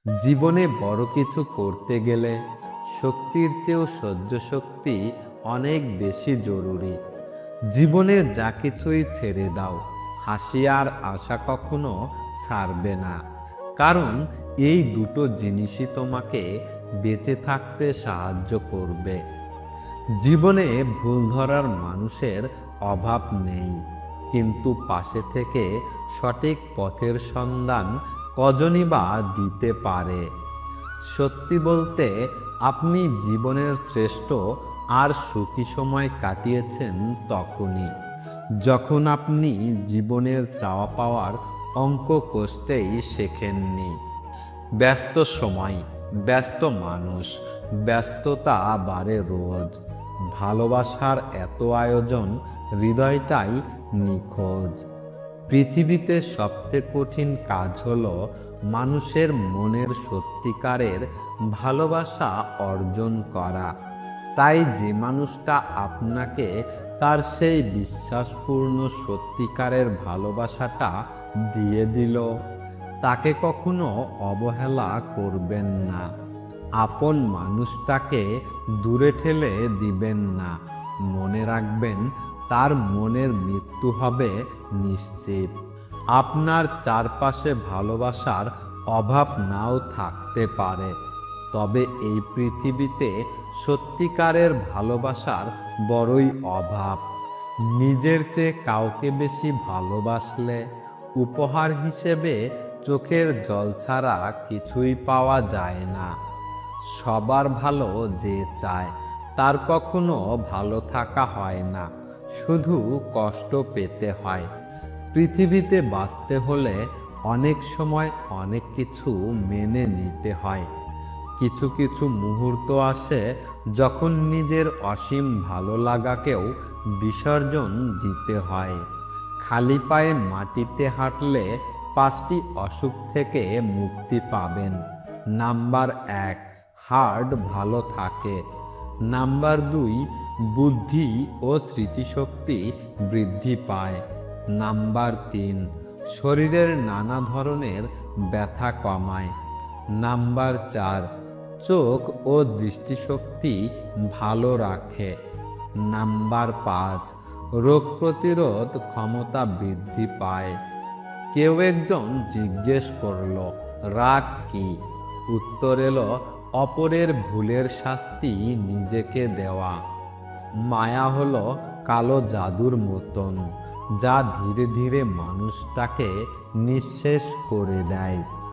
জীবনে বড় কিছু করতে গেলে শক্তির চেয়েও সহ্য শক্তি অনেক বেশি জরুরি। জীবনে যা কিছুই ছেড়ে দাও, হাসি আর আশা কখনো ছাড়বে না। কারণ এই দুটো জিনিসই তোমাকে বেঁচে থাকতে সাহায্য করবে। জীবনে ভুল ধরার মানুষের অভাব নেই, কিন্তু পাশে থেকে সঠিক পথের সন্ধান কজনই বা দিতে পারে। সত্যি বলতে, আপনি জীবনের শ্রেষ্ঠ আর সুখী সময় কাটিয়েছেন তখনই যখন আপনি জীবনের চাওয়া পাওয়ার অঙ্ক কষতেই শেখেননি। ব্যস্ত সময়, ব্যস্ত মানুষ, ব্যস্ততা বাড়ে রোজ। ভালোবাসার এত আয়োজন, হৃদয়টাই নিখোঁজ। পৃথিবীতে সবচেয়ে কঠিন কাজ হলো মানুষের মনের সত্যিকারের ভালোবাসা অর্জন করা। তাই যে মানুষটা আপনাকে তার সেই বিশ্বাসপূর্ণ সত্যিকারের ভালোবাসাটা দিয়ে দিল, তাকে কখনো অবহেলা করবেন না। আপন মানুষটাকে দূরে ঠেলে দিবেন না। মনে রাখবেন, তার মনের মৃত্যু হবে নিশ্চিত। আপনার চারপাশে ভালোবাসার অভাব নাও থাকতে পারে, তবে এই পৃথিবীতে সত্যিকারের ভালোবাসার বড়ই অভাব। নিজের চেয়ে কাউকে বেশি ভালোবাসলে উপহার হিসেবে চোখের জল ছাড়া কিছুই পাওয়া যায় না। সবার ভালো যে চায়, তার কখনো ভালো থাকা হয় না, শুধু কষ্ট পেতে হয়। পৃথিবীতে বাঁচতে হলে অনেক সময় অনেক কিছু মেনে নিতে হয়। কিছু কিছু মুহূর্ত আসে যখন নিজের অসীম ভালো লাগাকেও বিসর্জন দিতে হয়। খালি পায়ে মাটিতে হাঁটলে 5টি অসুখ থেকে মুক্তি পাবেন। নাম্বার 1, হার্ট ভালো থাকে। নাম্বার 2, বুদ্ধি ও স্মৃতিশক্তি বৃদ্ধি পায়। নাম্বার 3, শরীরের নানা ধরনের ব্যথা কমায়। নাম্বার 4, চোখ ও দৃষ্টিশক্তি ভালো রাখে। নাম্বার 5, রোগ প্রতিরোধ ক্ষমতা বৃদ্ধি পায়। কেউ একজন জিজ্ঞেস করল, রাগ কি? উত্তর এলো, অপরের ভুলের শাস্তি নিজেকে দেওয়া। মায়া হলো কালো জাদুর মতন, যা ধীরে ধীরে মানুষটাকে নিঃশেষ করে দেয়।